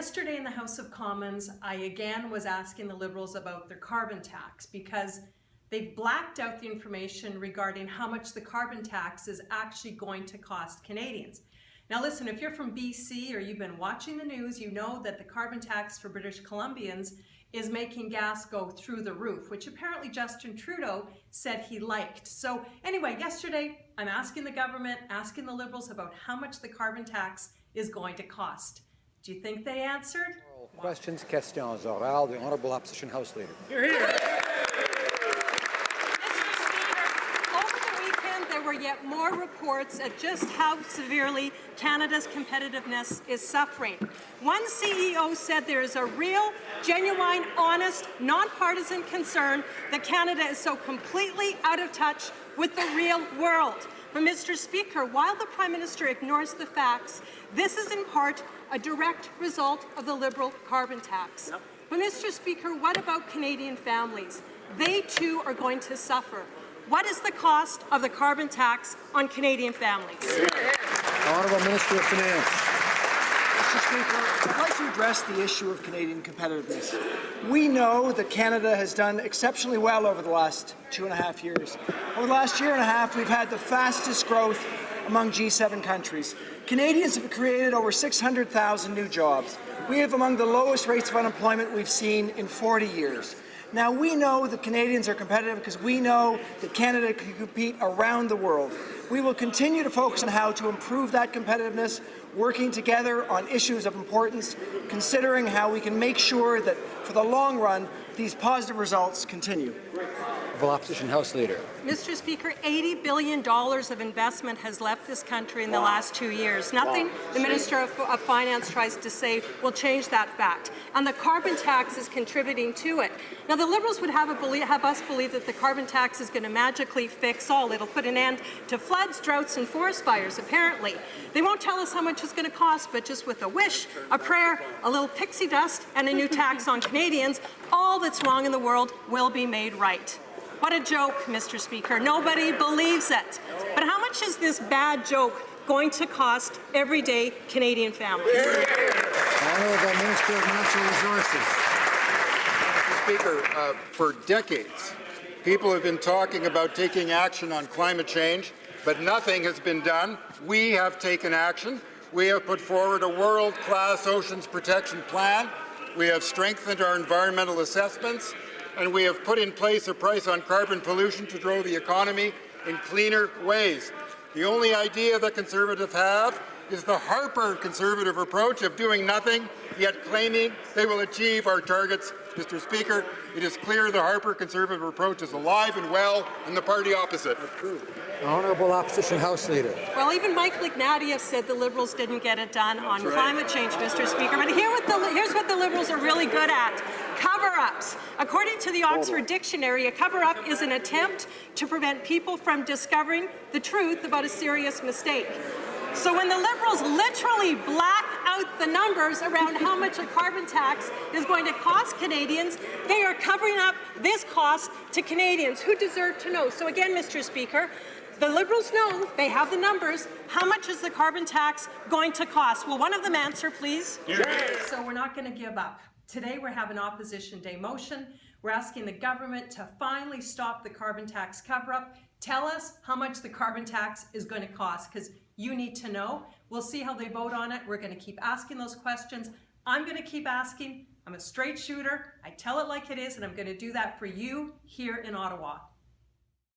yesterday in the House of Commons, I again was asking the Liberals about their carbon tax because they've blacked out the information regarding how much the carbon tax is actually going to cost Canadians. Now listen, if you're from BC or you've been watching the news, you know that the carbon tax for British Columbians is making gas go through the roof, which apparently Justin Trudeau said he liked. So anyway, yesterday I'm asking the government, asking the Liberals about how much the carbon tax is going to cost. Do you think they answered? Questions, questions orales. The Honourable Opposition House Leader. You're here. Over the weekend, there were yet more reports of just how severely Canada's competitiveness is suffering. One CEO said there is a real, genuine, honest, nonpartisan concern that Canada is so completely out of touch with the real world. But Mr. Speaker, while the Prime Minister ignores the facts, this is in part a direct result of the Liberal carbon tax. Yep. But Mr. Speaker, what about Canadian families? They too are going to suffer. What is the cost of the carbon tax on Canadian families? Honourable Minister of Finance. Mr. Speaker, I'd like to address the issue of Canadian competitiveness. We know that Canada has done exceptionally well over the last 2.5 years. Over the last year and a half, we've had the fastest growth among G7 countries. Canadians have created over 600,000 new jobs. We have among the lowest rates of unemployment we've seen in 40 years. Now, we know that Canadians are competitive because we know that Canada can compete around the world. We will continue to focus on how to improve that competitiveness, working together on issues of importance, considering how we can make sure that, for the long run, these positive results continue. Opposition House Leader. Mr. Speaker, $80 billion of investment has left this country in the last 2 years. Nothing the Minister of Finance tries to say will change that fact. And the carbon tax is contributing to it. Now, the Liberals would have us believe that the carbon tax is going to magically fix all. It'll put an end to floods, droughts, and forest fires, apparently. They won't tell us how much it's going to cost, but just with a wish, a prayer, a little pixie dust, and a new tax on Canadians, all that's wrong in the world will be made right. What a joke, Mr. Speaker. Nobody believes it. But how much is this bad joke going to cost everyday Canadian families? Honourable Minister of Natural Resources. Mr. Speaker, for decades, people have been talking about taking action on climate change, but nothing has been done. We have taken action. We have put forward a world-class oceans protection plan. We have strengthened our environmental assessments, and we have put in place a price on carbon pollution to grow the economy in cleaner ways. The only idea that Conservatives have is the Harper Conservative approach of doing nothing, yet claiming they will achieve our targets. Mr. Speaker, it is clear the Harper Conservative approach is alive and well in the party opposite. Honourable Opposition House Leader. Well, even Mike Ignatieff said the Liberals didn't get it done on climate change, Mr. Speaker. But here's what the Liberals are really good at. Cover-ups. According to the Oxford Dictionary, a cover-up is an attempt to prevent people from discovering the truth about a serious mistake. So when the Liberals literally black out the numbers around how much a carbon tax is going to cost Canadians, they are covering up this cost to Canadians who deserve to know. So again, Mr. Speaker, the Liberals know, they have the numbers. How much is the carbon tax going to cost? Will one of them answer, please? Yes. So we're not going to give up. Today we're having Opposition Day motion. We're asking the government to finally stop the carbon tax cover-up. Tell us how much the carbon tax is going to cost, because you need to know. We'll see how they vote on it. We're going to keep asking those questions. I'm going to keep asking. I'm a straight shooter. I tell it like it is, and I'm going to do that for you here in Ottawa.